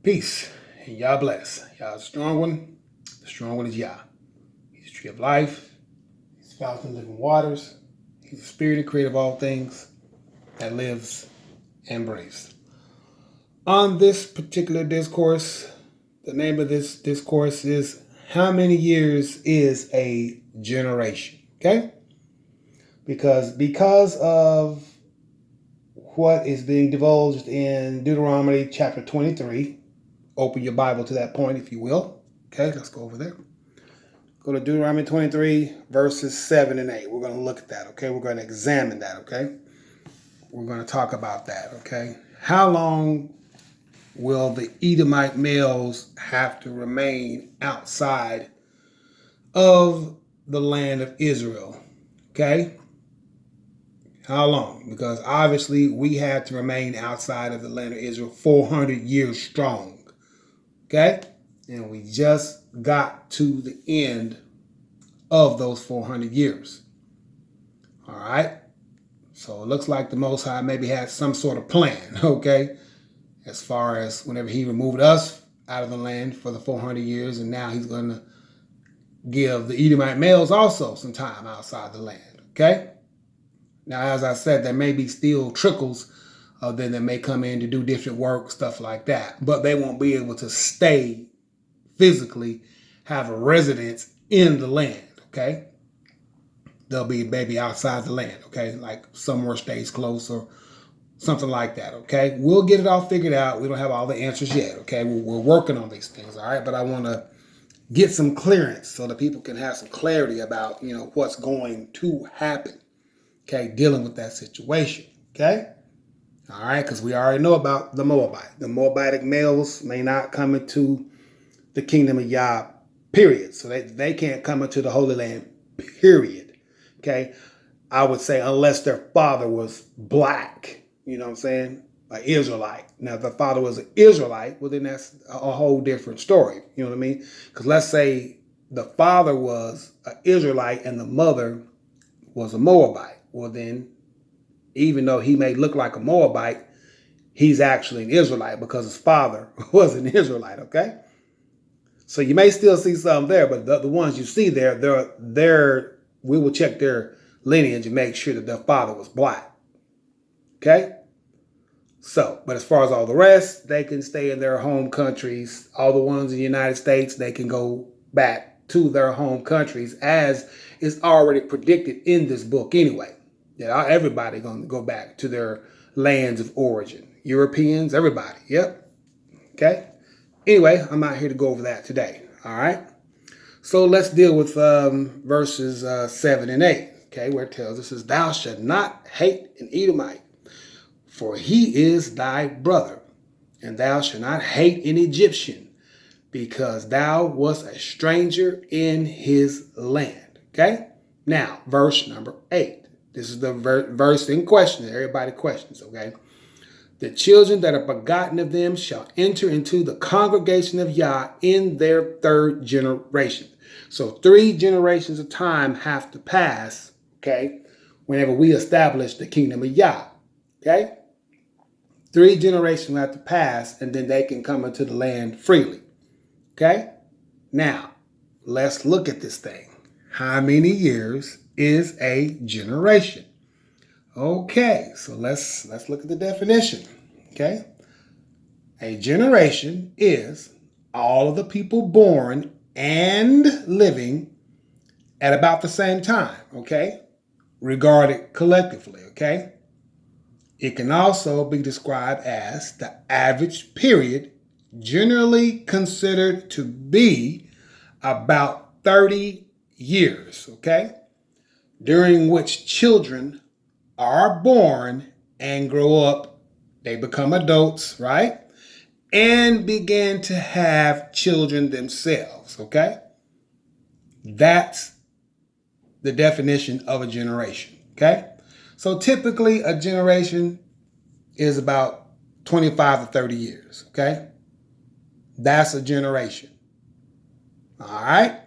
Peace and Yah bless. Yah is the strong one. The strong one is Yah. He's the tree of life. He's the fountain of living waters. He's the spirit and creator of all things that lives and breathes. On this particular discourse, the name of this discourse is How Many Years is a Generation? Okay? Because of what is being divulged in Deuteronomy chapter 23. Open your Bible to that point, if you will. Okay, let's go over there. Go to Deuteronomy 23, verses 7 and 8. We're going to look at that, okay? We're going to examine that, okay? We're going to talk about that, okay? How long will the Edomite males have to remain outside of the land of Israel? Okay? How long? Because obviously we had to remain outside of the land of Israel 400 years strong. Okay? And we just got to the end of those 400 years. All right? So it looks like the Most High maybe had some sort of plan, okay? As far as whenever he removed us out of the land for the 400 years, and now he's going to give the Edomite males also some time outside the land, okay? Now, as I said, there may be still trickles of them that may come in to do different work, stuff like that. But they won't be able to stay physically, have a residence in the land, okay? They'll be maybe outside the land, okay? Like somewhere stays close or something like that, okay? We'll get it all figured out. We don't have all the answers yet, okay? We're working on these things, all right? But I want to get some clearance so that people can have some clarity about, what's going to happen, okay? Dealing with that situation, okay? All right, because we already know about the Moabite. The Moabitic males may not come into the kingdom of Yah, period. So they can't come into the Holy Land, period. Okay? I would say unless their father was black, you know what I'm saying? An Israelite. Now, if the father was an Israelite, well, then that's a whole different story. You know what I mean? Because let's say the father was an Israelite and the mother was a Moabite. Well, then even though he may look like a Moabite, he's actually an Israelite because his father was an Israelite, okay? So you may still see some there, but the ones you see there, we will check their lineage and make sure that their father was black, okay? So, but as far as all the rest, they can stay in their home countries. All the ones in the United States, they can go back to their home countries as is already predicted in this book anyway. Yeah, everybody going to go back to their lands of origin. Europeans, everybody. Yep. Okay. Anyway, I'm not here to go over that today. All right. So let's deal with verses 7 and 8. Okay, where it tells us, thou shalt not hate an Edomite, for he is thy brother. And thou shalt not hate an Egyptian, because thou wast a stranger in his land. Okay. Now, verse number 8. This is the verse in question. Everybody questions, okay? The children that are begotten of them shall enter into the congregation of Yah in their third generation. So 3 generations of time have to pass, okay, whenever we establish the kingdom of Yah, okay? 3 generations have to pass, and then they can come into the land freely, okay? Now, let's look at this thing. How many years is a generation? Okay, so let's look at the definition. Okay, a generation is all of the people born and living at about the same time. Okay, regarded collectively. Okay, it can also be described as the average period, generally considered to be about 30 years. Okay, during which children are born and grow up, they become adults, right? And begin to have children themselves, okay? That's the definition of a generation, okay? So typically a generation is about 25 to 30 years, okay? That's a generation, all right?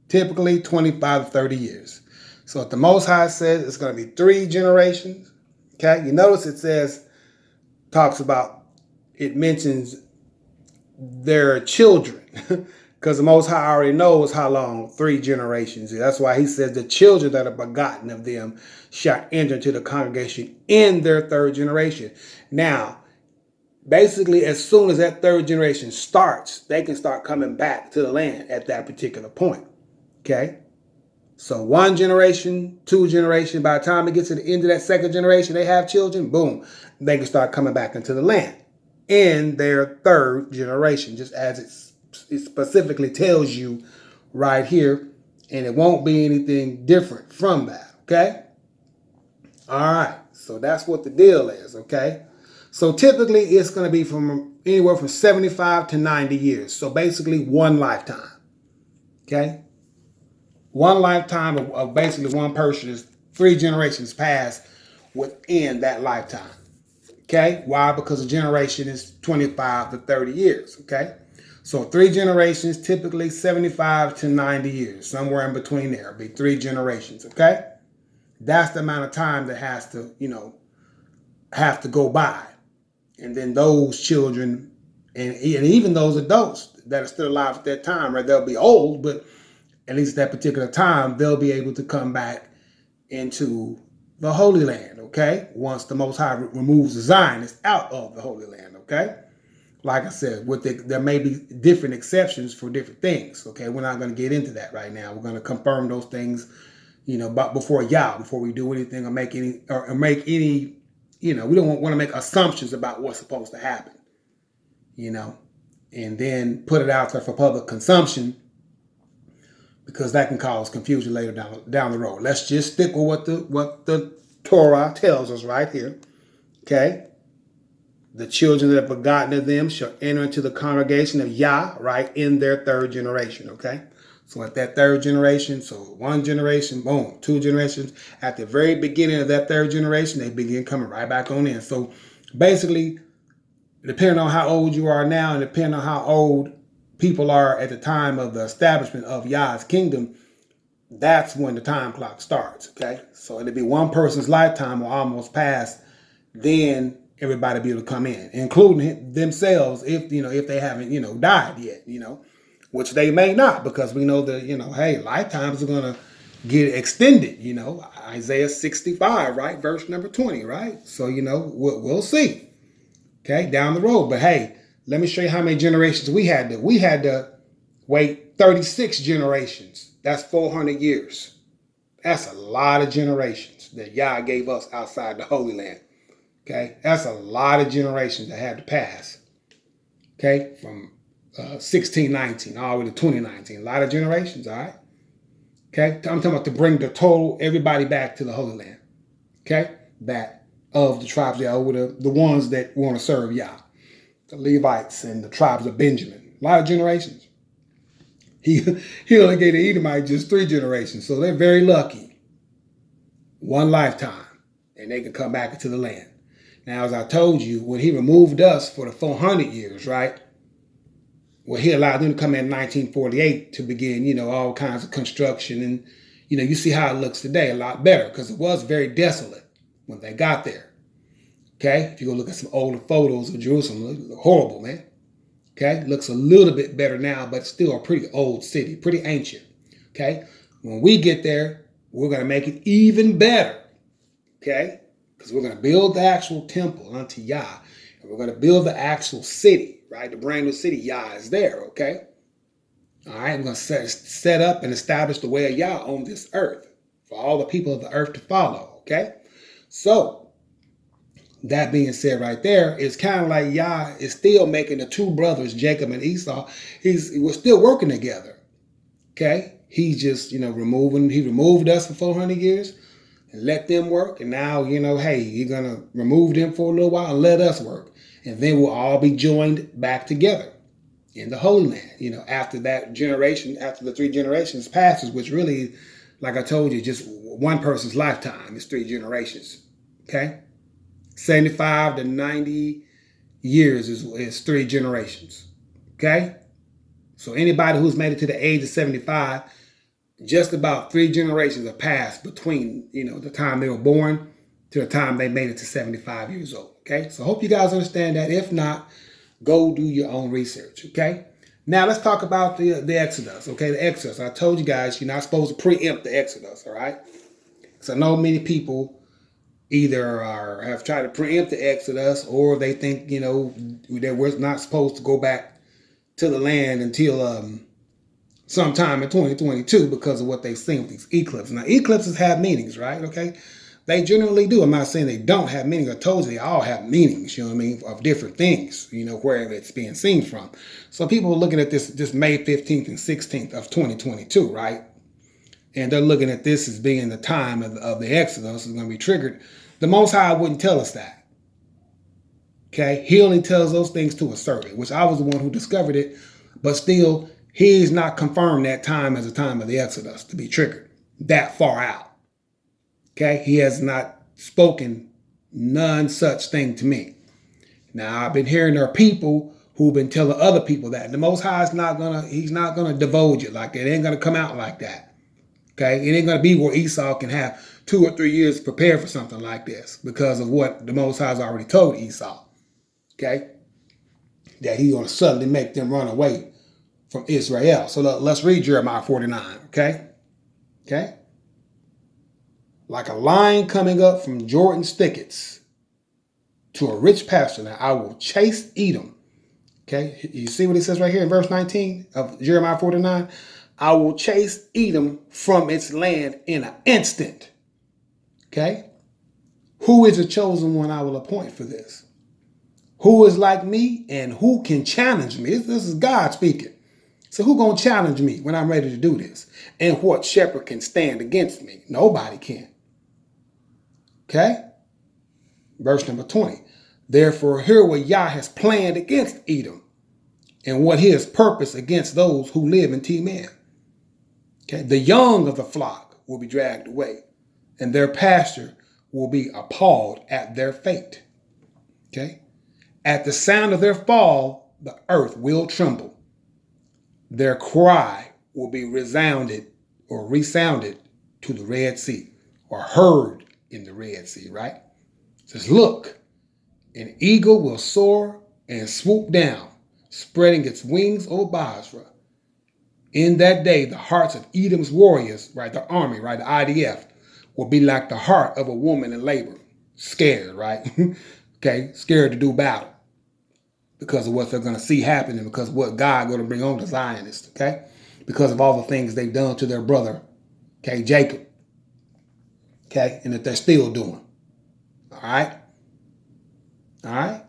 Typically 25 to 30 years. So if the Most High says it's going to be 3 generations, okay? You notice it says, it mentions their children. Because the Most High already knows how long 3 generations is. That's why he says the children that are begotten of them shall enter into the congregation in their 3rd generation. Now, basically, as soon as that 3rd generation starts, they can start coming back to the land at that particular point. Okay? So 1 generation, 2 generation, by the time it gets to the end of that 2nd generation, they have children, boom, they can start coming back into the land in their 3rd generation, just as it specifically tells you right here, and it won't be anything different from that, okay? All right, so that's what the deal is, okay? So typically it's going to be from anywhere from 75 to 90 years. So basically 1 lifetime, okay? 1 lifetime of basically 1 person's 3 generations passed within that lifetime, okay? Why? Because a generation is 25 to 30 years, okay? So 3 generations, typically 75 to 90 years, somewhere in between there. It'll be 3 generations, okay? That's the amount of time that has to, have to go by. And then those children, and even those adults that are still alive at that time, right? They'll be old, but at least at that particular time, they'll be able to come back into the Holy Land, okay? Once the Most High removes the Zionists out of the Holy Land, okay? Like I said, there may be different exceptions for different things, okay? We're not going to get into that right now. We're going to confirm those things, but before we do anything or make any, we don't want to make assumptions about what's supposed to happen, and then put it out there for public consumption, because that can cause confusion later down the road. Let's just stick with what the Torah tells us right here, okay? The children that are begotten of them shall enter into the congregation of Yah, right, in their 3rd generation, okay? So at that 3rd generation, so 1 generation, boom, 2 generations. At the very beginning of that 3rd generation, they begin coming right back on in. So basically, depending on how old you are now and depending on how old people are at the time of the establishment of Yah's kingdom, that's when the time clock starts, okay? So it'll be 1 person's lifetime will almost pass, then everybody be able to come in, including themselves if they haven't, died yet, which they may not, because we know that, hey, lifetimes are going to get extended, Isaiah 65, right? Verse number 20, right? So, we'll see, okay, down the road. But hey, let me show you how many generations we had to. We had to wait 36 generations. That's 400 years. That's a lot of generations that Yah gave us outside the Holy Land. Okay, that's a lot of generations that had to pass. Okay, from 1619 all the way to 2019. A lot of generations, all right? Okay, I'm talking about to bring the total, everybody back to the Holy Land. Okay, that of the tribes, the ones that want to serve Yah. The Levites and the tribes of Benjamin. A lot of generations. He only gave the Edomite just 3 generations, so they're very lucky. 1 lifetime, and they can come back into the land. Now, as I told you, when he removed us for the 400 years, right? Well, he allowed them to come in 1948 to begin, all kinds of construction. And, you see how it looks today, a lot better, because it was very desolate when they got there. Okay, if you go look at some older photos of Jerusalem, it looks horrible, man. Okay, looks a little bit better now, but still a pretty old city, pretty ancient. Okay, when we get there, we're going to make it even better. Okay, because we're going to build the actual temple unto Yah, and we're going to build the actual city, right? The brand new city, Yah is there. Okay, all right, I'm going to set up and establish the way of Yah on this earth for all the people of the earth to follow. Okay, so that being said right there, it's kind of like Yah is still making the 2 brothers, Jacob and Esau, we're still working together. Okay? He's just, he removed us for 400 years and let them work. And now, hey, you're going to remove them for a little while and let us work. And then we'll all be joined back together in the Holy Land, after that generation, after the 3 generations passes, which really, like I told you, just 1 person's lifetime is 3 generations. Okay? 75 to 90 years is 3 generations. Okay? So anybody who's made it to the age of 75, just about 3 generations have passed between, the time they were born to the time they made it to 75 years old. Okay? So I hope you guys understand that. If not, Go do your own research, okay? Now let's talk about the Exodus, okay? The Exodus. I told you guys you're not supposed to preempt the Exodus, all right? Because I know many people either have tried to preempt the Exodus, or they think, that we're not supposed to go back to the land until sometime in 2022 because of what they've seen with these eclipses. Now, eclipses have meanings, right? Okay? They generally do. I'm not saying they don't have meanings. I told you they all have meanings, you know what I mean, of different things, wherever it's being seen from. So people are looking at this May 15th and 16th of 2022, right? And they're looking at this as being the time of the Exodus is going to be triggered. The Most High wouldn't tell us that. Okay? He only tells those things to a servant, which I was the one who discovered it, but still, he's not confirmed that time as the time of the Exodus to be triggered that far out. Okay? He has not spoken none such thing to me. Now, I've been hearing there are people who've been telling other people that. The Most High he's not gonna divulge it like that. It ain't gonna come out like that. Okay? It ain't gonna be where Esau can have 2 or 3 years to prepare for something like this because of what the Most High has already told Esau. Okay? That he's gonna suddenly make them run away from Israel. So let's read Jeremiah 49, okay? Okay? Like a lion coming up from Jordan's thickets to a rich pasture, now I will chase Edom. Okay? You see what it says right here in verse 19 of Jeremiah 49? I will chase Edom from its land in an instant. Okay? Who is the chosen one I will appoint for this? Who is like me and who can challenge me? This is God speaking. So who gonna challenge me when I'm ready to do this? And what shepherd can stand against me? Nobody can. Okay? Verse number 20. Therefore, hear what Yah has planned against Edom and what his purpose against those who live in Teman. Okay? The young of the flock will be dragged away, and their pasture will be appalled at their fate. Okay? At the sound of their fall, the earth will tremble. Their cry will be resounded to the Red Sea, or heard in the Red Sea, right? It says, look, an eagle will soar and swoop down, spreading its wings over Basra. In that day, the hearts of Edom's warriors, right, the army, right, the IDF, will be like the heart of a woman in labor, scared, right? Okay, scared to do battle because of what they're going to see happening, because of what God going to bring on the Zionists, okay? Because of all the things they've done to their brother, okay, Jacob, okay, and that they're still doing, all right? All right?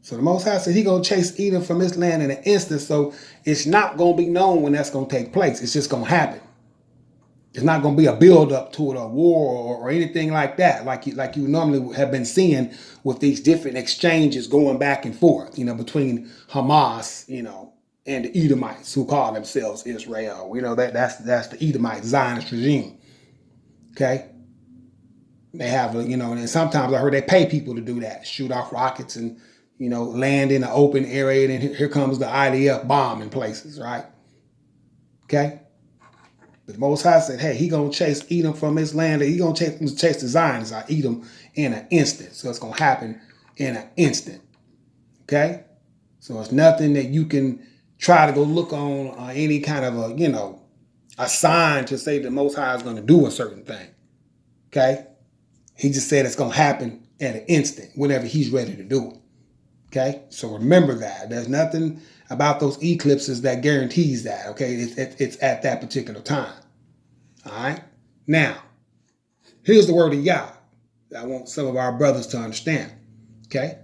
So the Most High said he's going to chase Edom from his land in an instant, so it's not going to be known when that's going to take place. It's just going to happen. It's not going to be a build-up to it, a war or anything like that, like you normally have been seeing with these different exchanges going back and forth, between Hamas, and the Edomites who call themselves Israel. That's the Edomite Zionist regime. Okay? They have, and sometimes I heard they pay people to do that, shoot off rockets and, land in an open area, and then here comes the IDF bombing places, right? Okay? But the Most High said, hey, he going to chase Edom from his land. He going to chase the Zionists out Edom in an instant. So it's going to happen in an instant. Okay? So it's nothing that you can try to go look on any kind of a sign to say the Most High is going to do a certain thing. Okay? He just said it's going to happen at an instant whenever he's ready to do it. Okay? So remember that. There's nothing about those eclipses that guarantees that. Okay? It's at that particular time. All right? Now, here's the word of Yah that I want some of our brothers to understand. Okay?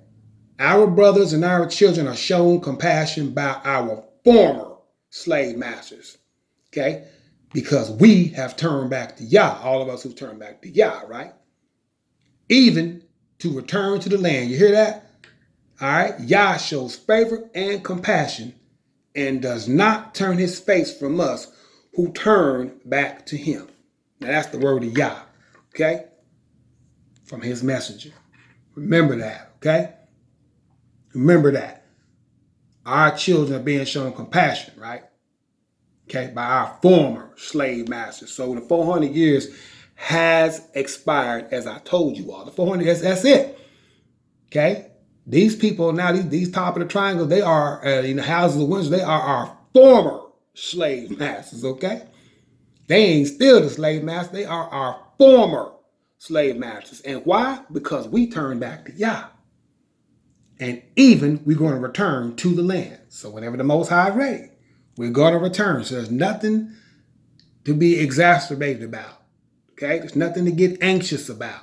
Our brothers and our children are shown compassion by our former slave masters. Okay? Because we have turned back to Yah. All of us who've turned back to Yah, right? Even to return to the land. You hear that? All right? Yah shows favor and compassion and does not turn his face from us who turn back to him. Now that's the word of Yah. Okay? From his messenger. Remember that. Okay? Remember that. Our children are being shown compassion, right? Okay? By our former slave masters. So the 400 years has expired, as I told you all. The 400 years, that's it. Okay? These people now, these top of the triangle, they are, houses of Windsor, they are our former slave masters, okay? They ain't still the slave masters. They are our former slave masters. And why? Because we turned back to Yah. And even we're going to return to the land. So whenever the Most High is ready, we're going to return. So there's nothing to be exacerbated about. Okay? There's nothing to get anxious about.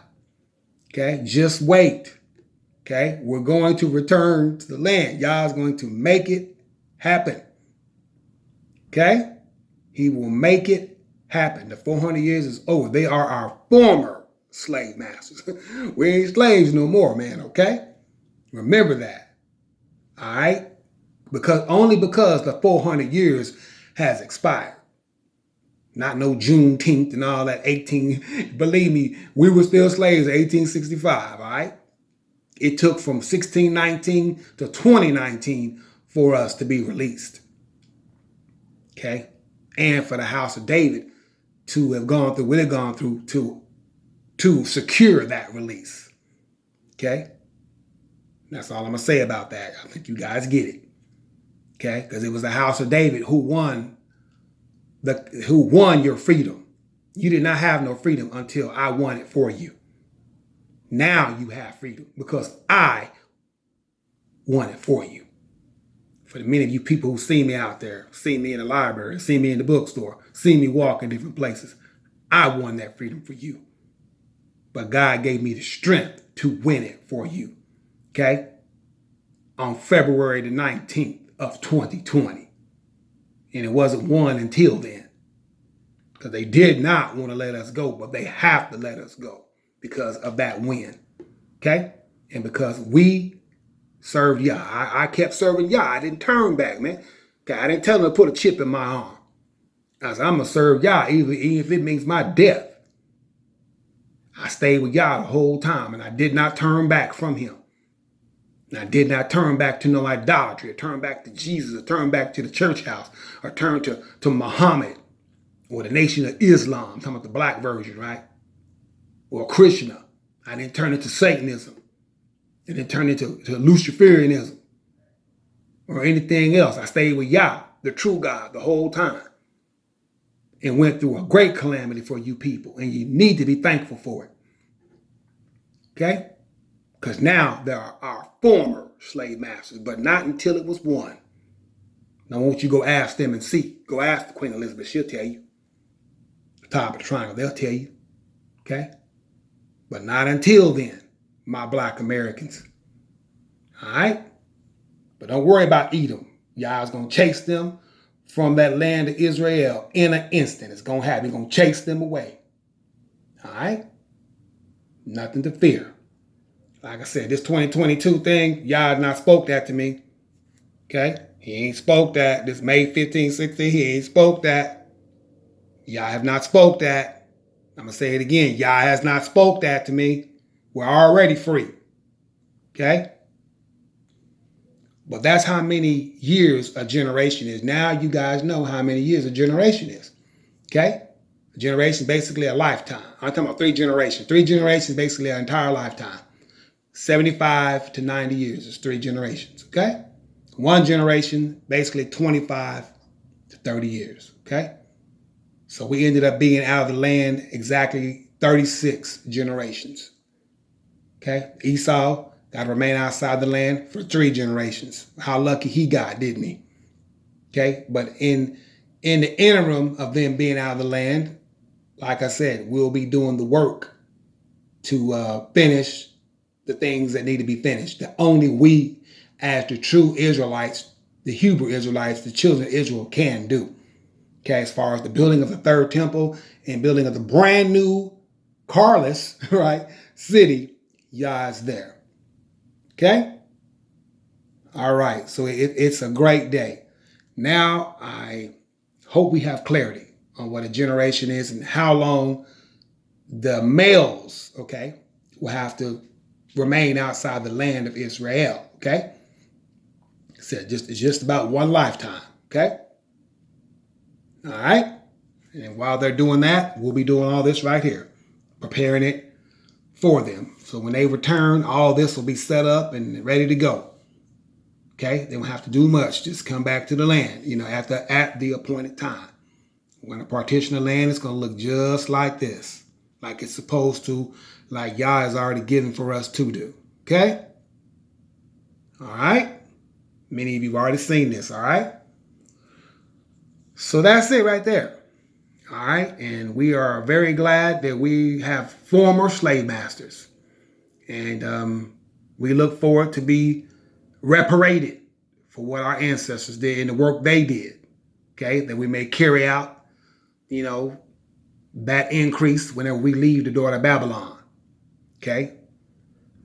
Okay? Just wait. Okay? We're going to return to the land. Yah's going to make it happen. Okay? He will make it happen. The 400 years is over. They are our former slave masters. We ain't slaves no more, man, okay? Remember that. All right? Only because the 400 years has expired. Not no Juneteenth and all that 18. Believe me, we were still slaves in 1865, all right? It took from 1619 to 2019 for us to be released. Okay? And for the house of David to have gone through what they've gone through to secure that release. Okay? That's all I'm going to say about that. I think you guys get it. Okay? Because it was the house of David who won your freedom. You did not have no freedom until I won it for you. Now you have freedom because I won it for you. For the many of you people who see me out there, see me in the library, see me in the bookstore, see me walk in different places, I won that freedom for you. But God gave me the strength to win it for you. Okay? On February the 19th of 2020. And it wasn't won until then. Because they did not want to let us go, but they have to let us go because of that win. Okay? And because we served Yah. I kept serving Yah. I didn't turn back, man. Okay, I didn't tell them to put a chip in my arm. I said, I'm going to serve Yah even if it means my death. I stayed with Yah the whole time, and I did not turn back from him. And I did not turn back to no idolatry, or turn back to Jesus, or turn back to the church house, or turn to Muhammad, or the Nation of Islam. I'm talking about the black version, right? Or Krishna. I didn't turn into Satanism. I didn't turn into Luciferianism or anything else. I stayed with Yah, the true God, the whole time. And went through a great calamity for you people. And you need to be thankful for it. Okay? Because now there are our former slave masters, but not until it was won. Now, won't you go ask them and see? Go ask the Queen Elizabeth. She'll tell you. The top of the triangle, they'll tell you. Okay? But not until then, my black Americans. All right? But don't worry about Edom. Yah's going to chase them from that land of Israel in an instant. It's going to happen. He's going to chase them away. All right? Nothing to fear. Like I said, this 2022 thing, Yah not spoke that to me. Okay? He ain't spoke that. This May 15, 16, he ain't spoke that. Yah have not spoke that. I'm going to say it again. Yah has not spoke that to me. We're already free. Okay? But that's how many years a generation is. Now you guys know how many years a generation is. Okay? A generation is basically a lifetime. I'm talking about 3 generations. 3 generations is basically an entire lifetime. 75 to 90 years is 3 generations. Okay? 1 generation, basically 25 to 30 years. Okay? So we ended up being out of the land exactly 36 generations. Okay? Esau got to remain outside the land for 3 generations. How lucky he got, didn't he? Okay? But in the interim of them being out of the land, like I said, we'll be doing the work to finish the things that need to be finished. That only we, as the true Israelites, the Hebrew Israelites, the children of Israel can do. Okay? As far as the building of the 3rd temple and building of the brand new carless, right, city, Yah is there. Okay? All right. So it's a great day. Now, I hope we have clarity on what a generation is and how long the males, okay, will have to remain outside the land of Israel. Okay? It's just about 1 lifetime. Okay? All right? And while they're doing that, we'll be doing all this right here, preparing it for them. So when they return, all this will be set up and ready to go. Okay, they won't have to do much. Just come back to the land, at the appointed time. When a partition of land, it's going to look just like this, like it's supposed to, like Yah has already given for us to do. Okay? All right? Many of you have already seen this, all right? So that's it right there. All right? And we are very glad that we have former slave masters. And we look forward to be reparated for what our ancestors did and the work they did. Okay? That we may carry out, that increase whenever we leave the door to Babylon. Okay?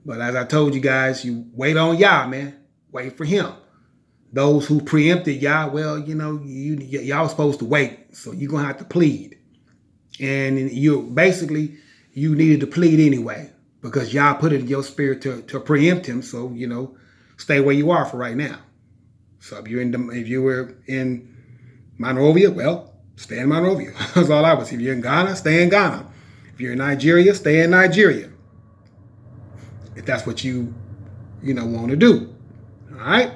But as I told you guys, you wait on Yah, man. Wait for him. Those who preempted Yah, well, y'all supposed to wait. So you're going to have to plead. And you needed to plead anyway, because Yah put it in your spirit to preempt him. So, stay where you are for right now. So if you were in Monrovia, well, stay in Monrovia. That's all I would say. If you're in Ghana, stay in Ghana. If you're in Nigeria, stay in Nigeria. If that's what you want to do. All right?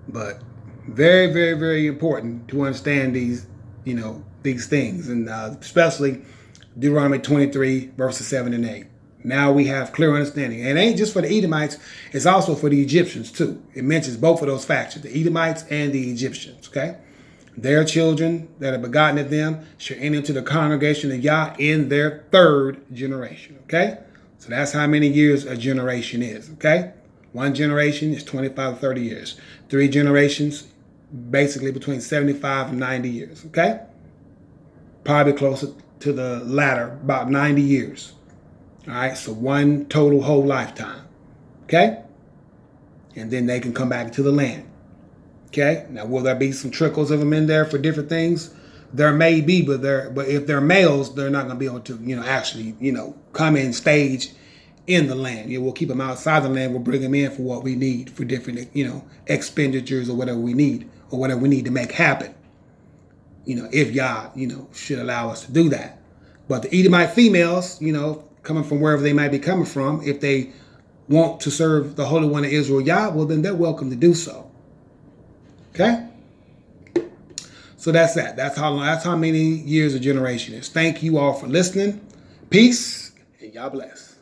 But very, very, very important to understand these things. And especially Deuteronomy 23, verses 7 and 8. Now we have clear understanding. And it ain't just for the Edomites. It's also for the Egyptians, too. It mentions both of those factions, the Edomites and the Egyptians. Okay? Their children that are begotten of them shall enter into the congregation of Yah in their third generation. Okay? So that's how many years a generation is. Okay? One generation is 25 to 30 years. 3 generations, basically between 75 and 90 years. Okay? Probably closer to the latter, about 90 years. All right? So one total whole lifetime. Okay? And then they can come back to the land. Okay. Now, will there be some trickles of them in there for different things? There may be, but if they're males, they're not going to be able to, actually, come in stage in the land. We'll keep them outside the land. We'll bring them in for what we need for different, expenditures or whatever we need to make happen. If Yah, should allow us to do that. But the Edomite females, coming from wherever they might be coming from, if they want to serve the Holy One of Israel, Yah, well, then they're welcome to do so. Okay? So that's that. That's how many years a generation is. Thank you all for listening. Peace, and y'all bless.